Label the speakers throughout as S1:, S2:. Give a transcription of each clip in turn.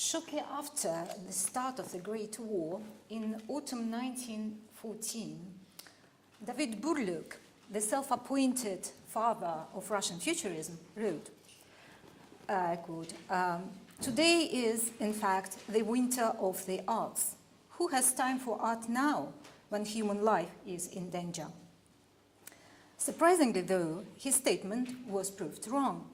S1: Shortly after the start of the Great War, in autumn 1914, David Burluk, the self-appointed father of Russian futurism, wrote, I quote, "Today is, in fact, the winter of the arts. Who has time for art now, when human life is in danger?" Surprisingly, though, his statement was proved wrong.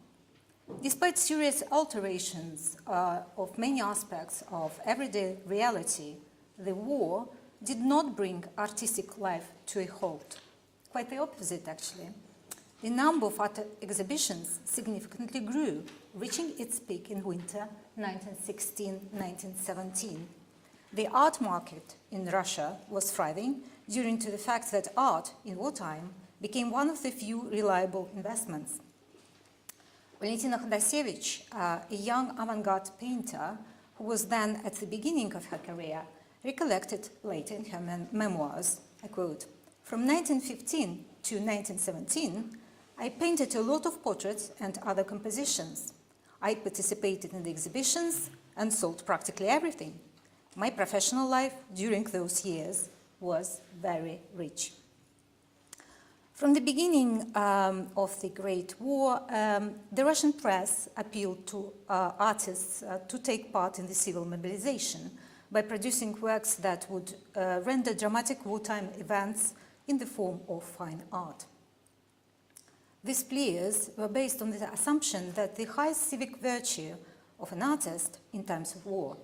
S1: Despite serious alterations of many aspects of everyday reality, the war did not bring artistic life to a halt. Quite the opposite, actually. The number of art exhibitions significantly grew, reaching its peak in winter 1916-1917. The art market in Russia was thriving due to the fact that art, in wartime, became one of the few reliable investments. Valentina Khodasevich, a young avant-garde painter who was then at the beginning of her career, recollected later in her memoirs, I quote, "From 1915 to 1917, I painted a lot of portraits and other compositions. I participated in the exhibitions and sold practically everything. My professional life during those years was very rich." From the beginning of the Great War, the Russian press appealed to artists to take part in the civil mobilization by producing works that would render dramatic wartime events in the form of fine art. These pleas were based on the assumption that the highest civic virtue of an artist in times of war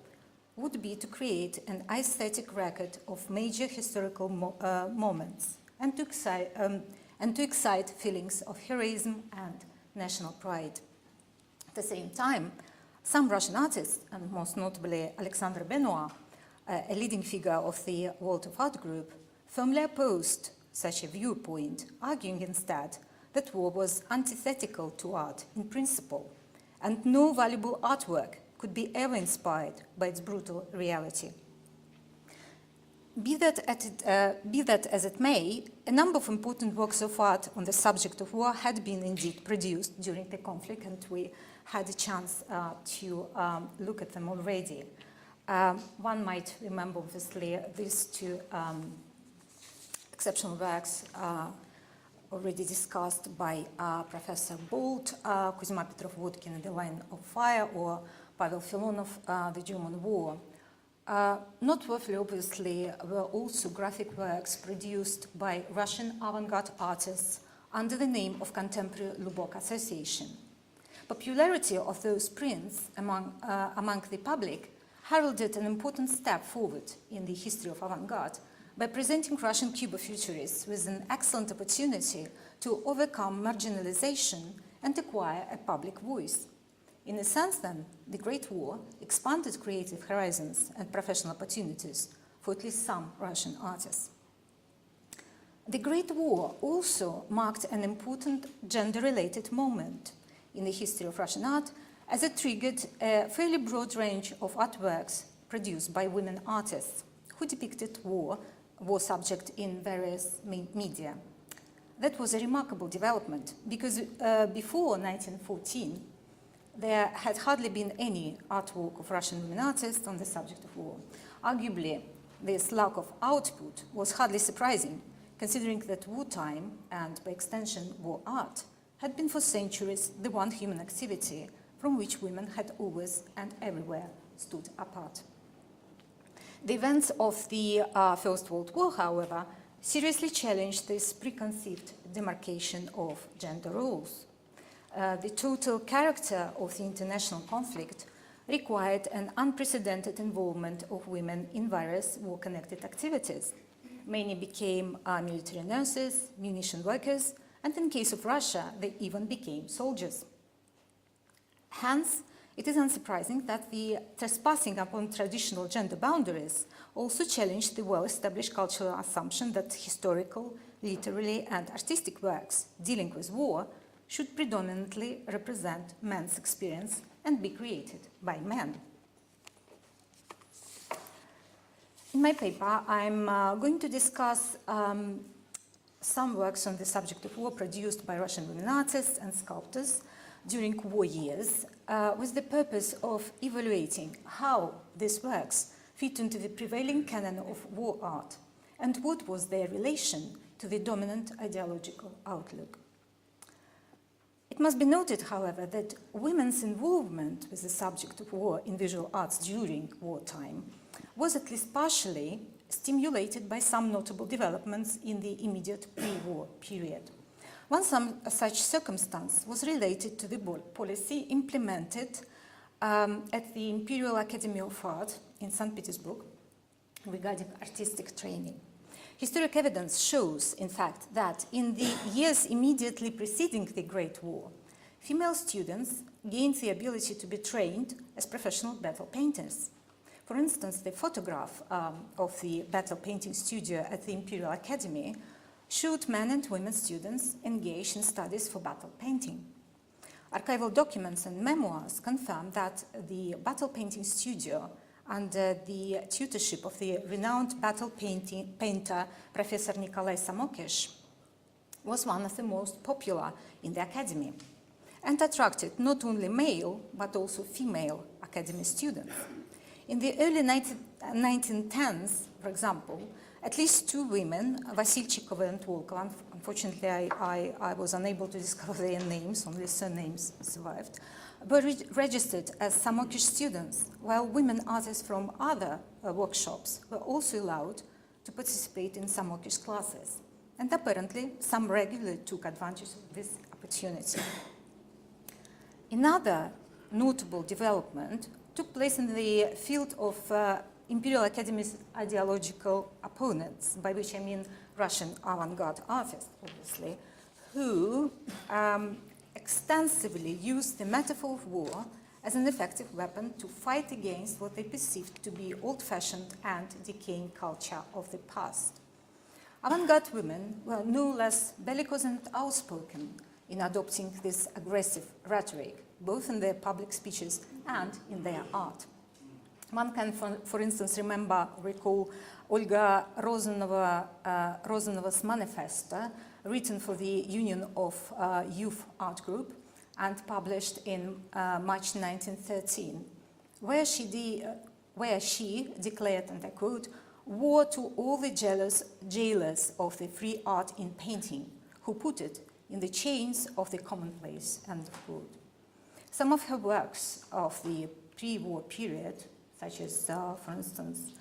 S1: would be to create an aesthetic record of major historical moments and to excite feelings of heroism and national pride. At the same time, some Russian artists, and most notably Alexandre Benoit, a leading figure of the World of Art group, firmly opposed such a viewpoint, arguing instead that war was antithetical to art in principle, and no valuable artwork could be ever inspired by its brutal reality. Be that as it may, a number of important works of art on the subject of war had been indeed produced during the conflict, and we had a chance to look at them already. One might remember, obviously, these two exceptional works already discussed by Professor Bolt, Kuzma Petrov-Vodkin, The Line of Fire, or Pavel Filonov, The German War. Noteworthy, obviously, were also graphic works produced by Russian avant-garde artists under the name of Contemporary Lubok Association. Popularity of those prints among the public heralded an important step forward in the history of avant-garde by presenting Russian Cubo-futurists with an excellent opportunity to overcome marginalization and acquire a public voice. In a sense, then, the Great War expanded creative horizons and professional opportunities for at least some Russian artists. The Great War also marked an important gender-related moment in the history of Russian art, as it triggered a fairly broad range of artworks produced by women artists who depicted war subject in various media. That was a remarkable development because before 1914, there had hardly been any artwork of Russian women artists on the subject of war. Arguably, this lack of output was hardly surprising, considering that wartime, and by extension war art, had been for centuries the one human activity from which women had always and everywhere stood apart. The events of the First World War, however, seriously challenged this preconceived demarcation of gender roles. The total character of the international conflict required an unprecedented involvement of women in various war-connected activities. Many became military nurses, munition workers, and in case of Russia, they even became soldiers. Hence, it is unsurprising that the trespassing upon traditional gender boundaries also challenged the well-established cultural assumption that historical, literary, and artistic works dealing with war should predominantly represent men's experience and be created by men. In my paper, I'm going to discuss some works on the subject of war produced by Russian women artists and sculptors during war years with the purpose of evaluating how these works fit into the prevailing canon of war art and what was their relation to the dominant ideological outlook. It must be noted, however, that women's involvement with the subject of war in visual arts during wartime was at least partially stimulated by some notable developments in the immediate pre-war period. One such circumstance was related to the policy implemented at the Imperial Academy of Art in St. Petersburg regarding artistic training. Historic evidence shows, in fact, that in the years immediately preceding the Great War, female students gained the ability to be trained as professional battle painters. For instance, the photograph of the battle painting studio at the Imperial Academy showed men and women students engaged in studies for battle painting. Archival documents and memoirs confirm that the battle painting studio, under the tutorship of the renowned battle painter Professor Nikolai Samokish, was one of the most popular in the academy and attracted not only male but also female academy students. In the early 1910s, for example, at least two women, Vasilchikova and Volkova, unfortunately I was unable to discover their names, only surnames survived, were registered as Samokish students, while women artists from other workshops were also allowed to participate in Samokish classes. And apparently, some regularly took advantage of this opportunity. Another notable development took place in the field of Imperial Academy's ideological opponents, by which I mean Russian avant-garde artists, obviously, who extensively used the metaphor of war as an effective weapon to fight against what they perceived to be old-fashioned and decaying culture of the past. Avant-garde women were no less bellicose and outspoken in adopting this aggressive rhetoric, both in their public speeches and in their art. One can, for instance, recall Olga Rozanova's manifesto, written for the Union of Youth Art Group and published in March 1913, where she declared, and I quote, "War to all the jailers of the free art in painting, who put it in the chains of the commonplace," end of quote. Some of her works of the pre-war period, such as, for instance,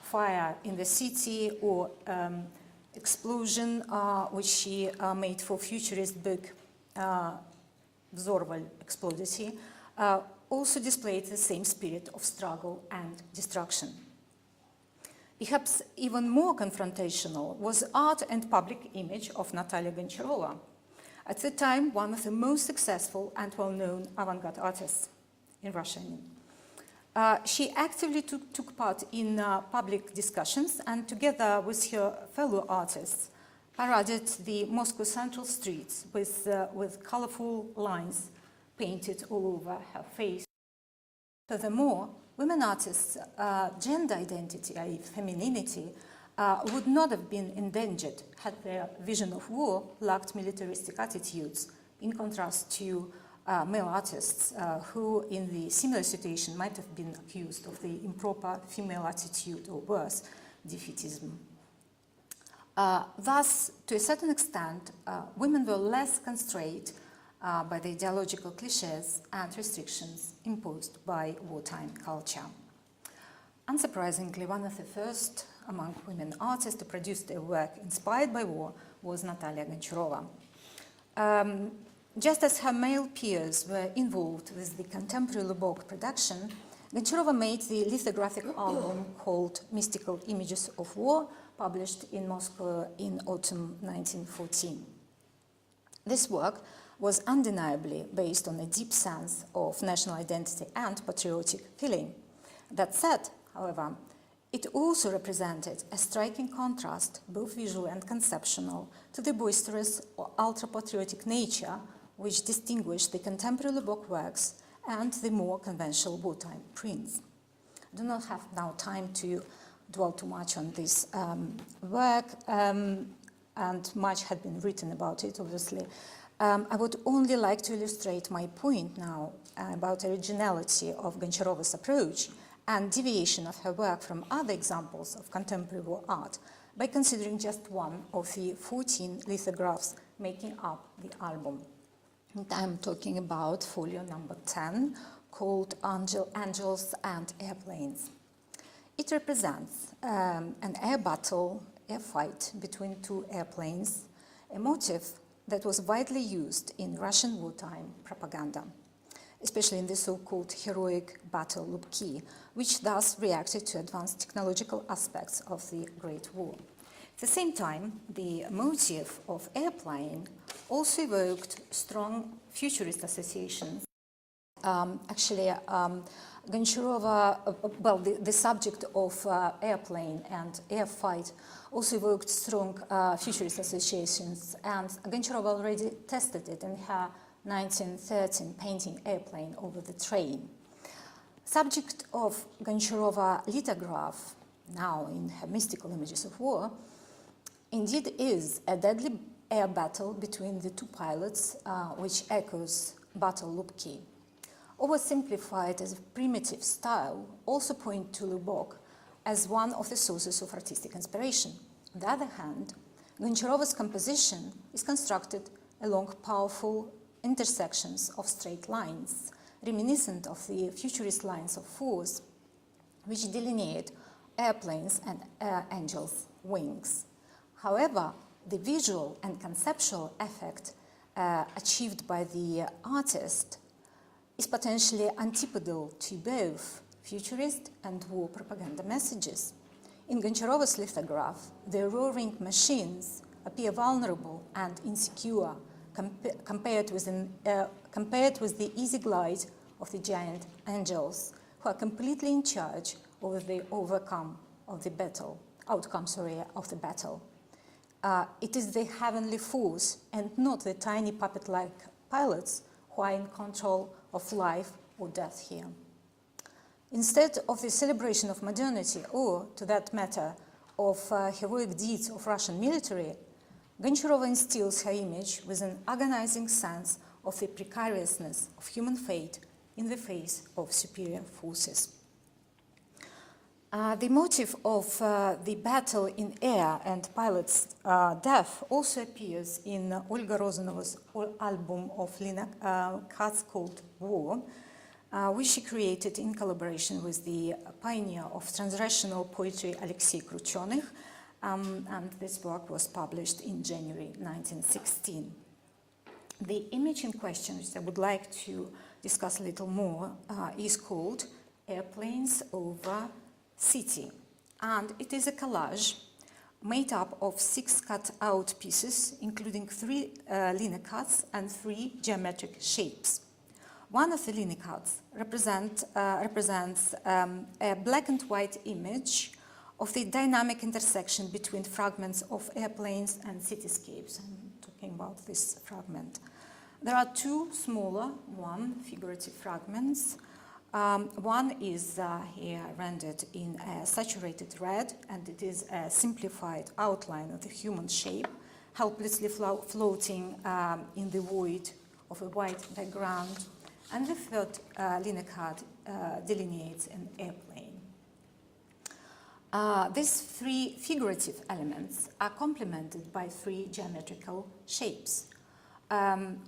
S1: Fire in the City or Explosion, which she made for futurist book Взорваль, Explodity, also displayed the same spirit of struggle and destruction. Perhaps even more confrontational was the art and public image of Natalia Budanova, at the time one of the most successful and well-known avant-garde artists in Russia. She actively took part in public discussions and, together with her fellow artists, paraded the Moscow central streets with colorful lines painted all over her face. Furthermore, women artists' gender identity, i.e. femininity, would not have been endangered had their vision of war lacked militaristic attitudes, in contrast to male artists who, in the similar situation, might have been accused of the improper female attitude or worse, defeatism. Thus, to a certain extent, women were less constrained by the ideological cliches and restrictions imposed by wartime culture. Unsurprisingly, one of the first among women artists to produce their work inspired by war was Natalia Budanova. Just as her male peers were involved with the contemporary Lubok production, Budanova made the lithographic album called Mystical Images of War, published in Moscow in autumn 1914. This work was undeniably based on a deep sense of national identity and patriotic feeling. That said, however, it also represented a striking contrast, both visual and conceptual, to the boisterous or ultra-patriotic nature which distinguished the contemporary Lubok works and the more conventional wartime prints. I do not have now time to dwell too much on this work, and much had been written about it, obviously. I would only like to illustrate my point now about originality of Goncharova's approach and deviation of her work from other examples of contemporary war art by considering just one of the 14 lithographs making up the album. And I'm talking about folio number 10, called Angels and Airplanes. It represents an air battle, air fight between two airplanes, a motif that was widely used in Russian wartime propaganda, especially in the so-called heroic battle Lubki, which thus reacted to advanced technological aspects of the Great War. At the same time, the motif of airplane also evoked strong futurist associations. Goncharova, the subject of airplane and air fight also evoked strong futurist associations, and Goncharova already tested it in her 1913 painting Airplane over the Train. Subject of Goncharova lithograph, now in her mystical images of war, indeed is a deadly air battle between the two pilots, which echoes Battle Lubki. Oversimplified as a primitive style also point to Lubok as one of the sources of artistic inspiration. On the other hand, Goncharova's composition is constructed along powerful intersections of straight lines, reminiscent of the futurist lines of force, which delineate airplanes and angels' wings. However, the visual and conceptual effect achieved by the artist is potentially antipodal to both futurist and war propaganda messages. In Goncharova's lithograph, the roaring machines appear vulnerable and insecure compared with the easy glide of the giant angels, who are completely in charge of the outcome of the battle. It is the heavenly force and not the tiny puppet-like pilots who are in control of life or death here. Instead of the celebration of modernity, or, to that matter, of heroic deeds of Russian military, Goncharova instills her image with an agonizing sense of the precariousness of human fate in the face of superior forces. The motive of the battle in air and pilot's death also appears in Olga Rozanova's album of lino cuts called War, which she created in collaboration with the pioneer of transrational poetry Alexei Kruchonych, and this work was published in January 1916. The image in question, which I would like to discuss a little more, is called Airplanes over City, and it is a collage made up of 6 cut-out pieces, including 3 linear cuts and 3 geometric shapes. One of the linear cuts represents a black and white image of the dynamic intersection between fragments of airplanes and cityscapes. I'm talking about this fragment. There are 2 smaller, figurative fragments. One is here rendered in a saturated red, and it is a simplified outline of the human shape, helplessly floating in the void of a white background. And the third linear cut delineates an airplane. These 3 figurative elements are complemented by 3 geometrical shapes.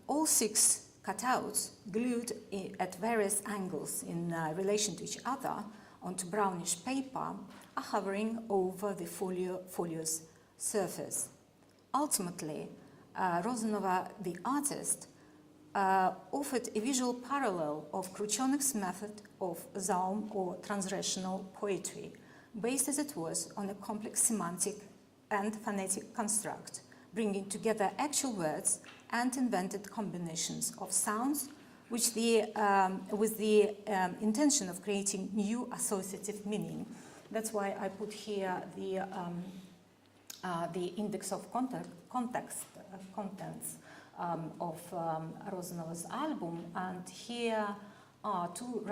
S1: All 6 cutouts, glued at various angles in relation to each other onto brownish paper, are hovering over the folio's surface. Ultimately, Rozanova, the artist, offered a visual parallel of Kruchonich's method of Zaum or transrational poetry, based as it was on a complex semantic and phonetic construct, bringing together actual words and invented combinations of sounds, with the intention of creating new associative meaning. That's why I put here the index of contents of Rozanova's album, and here are two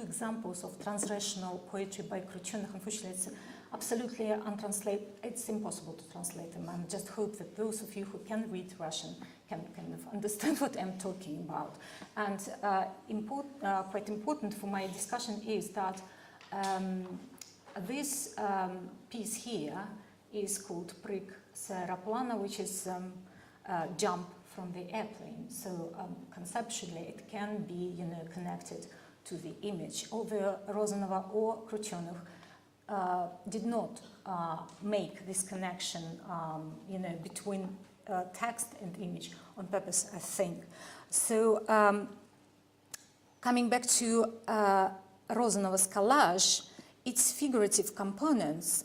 S1: examples of transrational poetry by Kruchonich. Unfortunately, it's absolutely untranslatable. It's impossible to translate them. I just hope that those of you who can read Russian can kind of understand what I'm talking about. And quite important for my discussion is that this piece here is called Pryk z aeroplana, which is jump from the airplane. So conceptually, it can be, connected to the image. Although Rozanova or Krutyanov did not make this connection, between text and image on purpose, I think. So coming back to Rozanova's collage, its figurative components,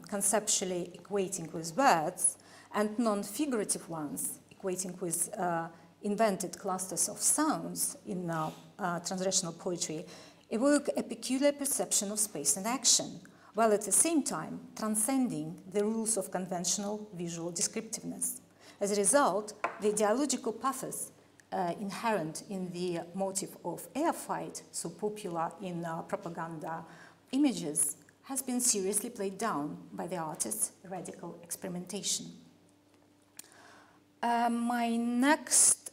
S1: conceptually equating with words, and non-figurative ones, equating with invented clusters of sounds in transrational poetry, evoke a peculiar perception of space and action, while at the same time transcending the rules of conventional visual descriptiveness. As a result, the ideological pathos inherent in the motive of air fight, so popular in propaganda images, has been seriously played down by the artist's radical experimentation. My next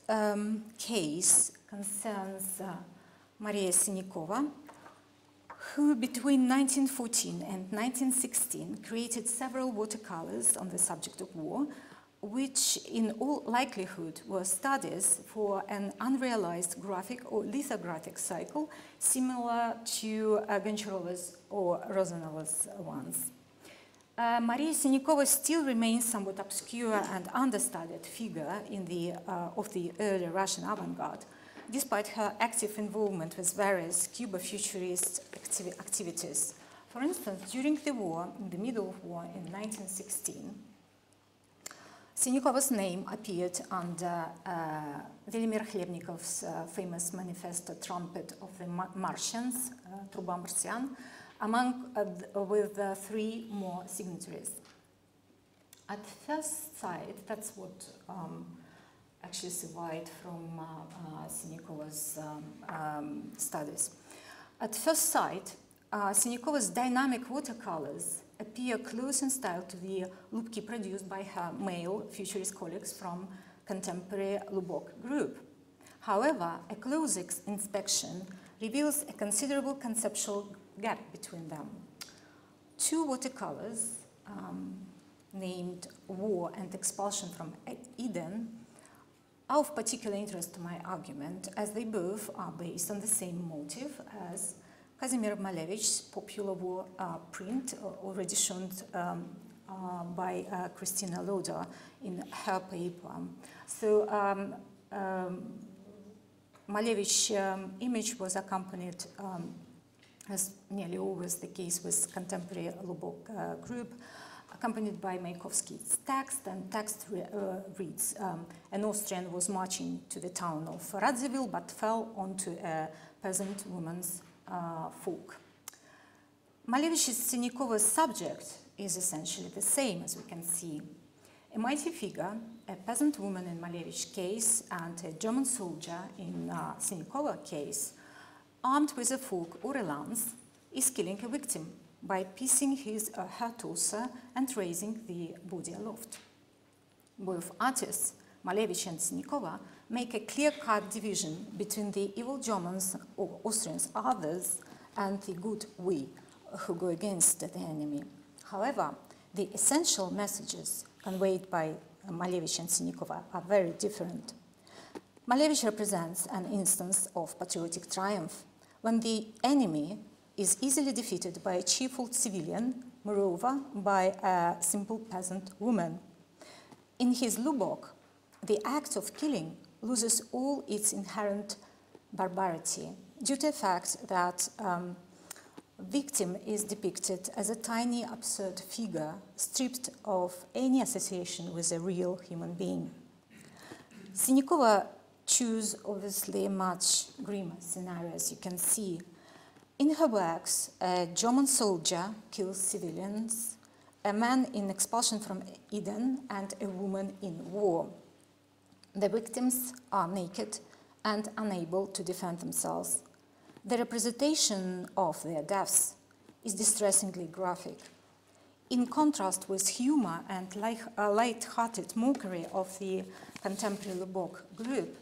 S1: case concerns Maria Sinikova, who between 1914 and 1916 created several watercolors on the subject of war, which in all likelihood were studies for an unrealized graphic or lithographic cycle similar to Goncharova's or Rozanova's ones. Maria Sinikova still remains somewhat obscure and understudied figure of the early Russian avant-garde, despite her active involvement with various Cuba-futurist activities. For instance, during the war, in the middle of war in 1916, Sinikova's name appeared under Velimir Khlebnikov's famous manifesto Trumpet of the Martians, Truba Martian, with 3 more signatories. At first sight, that's what actually survived from Sinikova's studies. At first sight, Sinikova's dynamic watercolors appear close in style to the lubki produced by her male futurist colleagues from contemporary Lubok group. However, a close inspection reveals a considerable conceptual gap between them. 2 watercolors, named War and Expulsion from Eden, are of particular interest to my argument, as they both are based on the same motive as Kazimir Malevich's popular war print, already shown by Christina Loder in her paper. So Malevich's image was accompanied, as nearly always the case with contemporary Lubok group, accompanied by Mayakovsky's text, and text reads, an Austrian was marching to the town of Radziwiłł, but fell onto a peasant woman's folk. Malevich's Sinikova's subject is essentially the same, as we can see. A mighty figure, a peasant woman in Malevich's case, and a German soldier in Sinikova's case, armed with a fork or a lance, is killing a victim by piecing his or her torso and raising the body aloft. Both artists, Malevich and Sinikova, make a clear-cut division between the evil Germans or Austrians, others, and the good we, who go against the enemy. However, the essential messages conveyed by Malevich and Sinikova are very different. Malevich represents an instance of patriotic triumph, when the enemy is easily defeated by a cheerful civilian, moreover by a simple peasant woman. In his Lubok, the act of killing loses all its inherent barbarity due to the fact that victim is depicted as a tiny, absurd figure stripped of any association with a real human being. Sinikova chose, obviously, a much grimmer scenario, as you can see. In her works, a German soldier kills civilians, a man in expulsion from Eden, and a woman in war. The victims are naked and unable to defend themselves. The representation of their deaths is distressingly graphic. In contrast with humor and light-hearted mockery of the contemporary Lubbock group,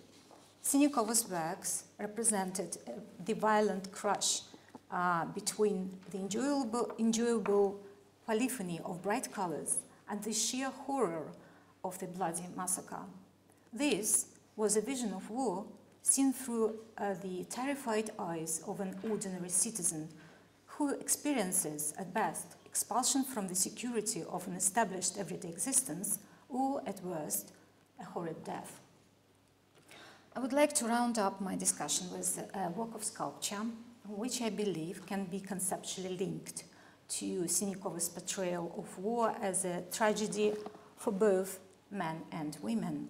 S1: Sinikova's works represented the violent crush between the enjoyable polyphony of bright colors and the sheer horror of the bloody massacre. This was a vision of war seen through the terrified eyes of an ordinary citizen who experiences, at best, expulsion from the security of an established everyday existence, or, at worst, a horrid death. I would like to round up my discussion with a work of sculpture, which I believe can be conceptually linked to Sinikova's portrayal of war as a tragedy for both men and women.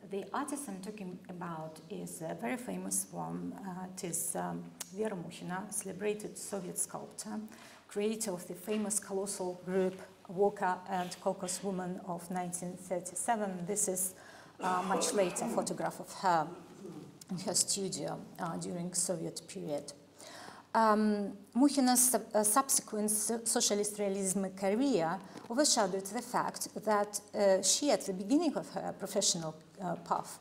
S1: The artist I'm talking about is a very famous one. It is Vera Mukhina, celebrated Soviet sculptor, creator of the famous colossal group Walker and Caucasus Woman of 1937. This is much later photograph of her in her studio during Soviet period. Mukhina's subsequent socialist realism career overshadowed the fact that she, at the beginning of her professional path,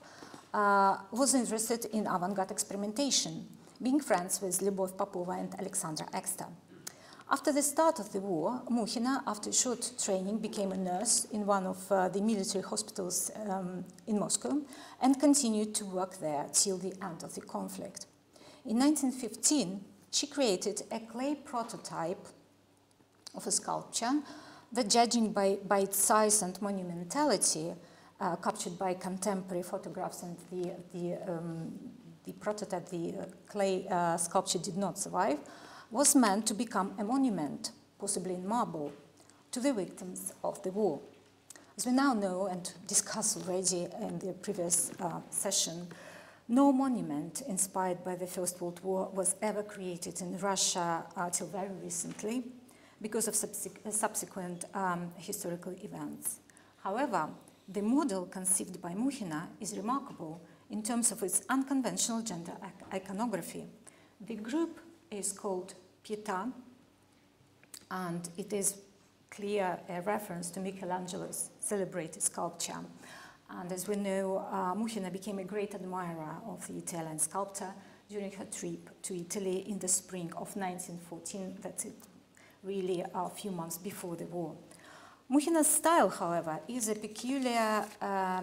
S1: was interested in avant-garde experimentation, being friends with Lyubov Popova and Alexandra Exter. After the start of the war, Mukhina, after short training, became a nurse in one of the military hospitals in Moscow and continued to work there till the end of the conflict. In 1915, she created a clay prototype of a sculpture that, judging by its size and monumentality, captured by contemporary photographs, and the prototype, the clay sculpture, did not survive, was meant to become a monument, possibly in marble, to the victims of the war. As we now know and discussed already in the previous session, no monument inspired by the First World War was ever created in Russia till very recently because of subsequent historical events. However, the model conceived by Mukhina is remarkable in terms of its unconventional gender iconography. The group is called Pietà, and it is clear a reference to Michelangelo's celebrated sculpture. And as we know, Mukhina became a great admirer of the Italian sculptor during her trip to Italy in the spring of 1914, that's it, really a few months before the war. Mukhina's style, however, is a peculiar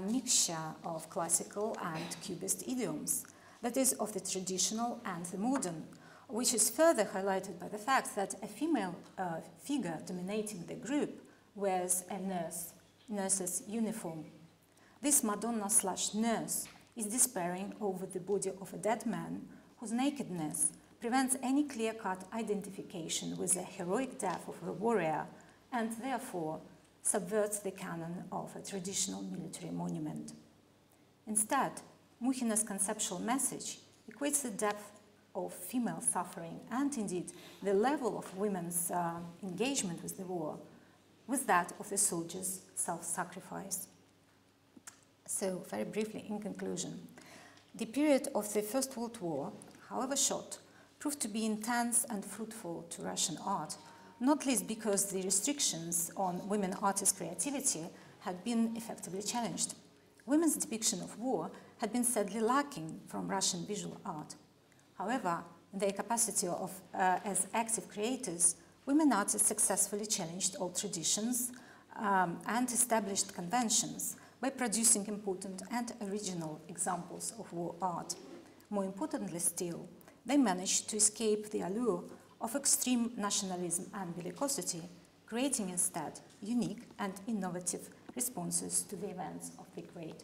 S1: mixture of classical and cubist idioms, that is, of the traditional and the modern, which is further highlighted by the fact that a female figure dominating the group wears a nurse's uniform. This Madonna/nurse is despairing over the body of a dead man whose nakedness prevents any clear-cut identification with the heroic death of a warrior and therefore subverts the canon of a traditional military monument. Instead, Mukhina's conceptual message equates the depth of female suffering and indeed the level of women's engagement with the war with that of the soldiers' self-sacrifice. So, very briefly, in conclusion, the period of the First World War, however short, proved to be intense and fruitful to Russian art, not least because the restrictions on women artists' creativity had been effectively challenged. Women's depiction of war had been sadly lacking from Russian visual art. However, in their capacity as active creators, women artists successfully challenged old traditions and established conventions by producing important and original examples of war art. More importantly still, they managed to escape the allure of extreme nationalism and bellicosity, creating instead unique and innovative responses to the events of the Great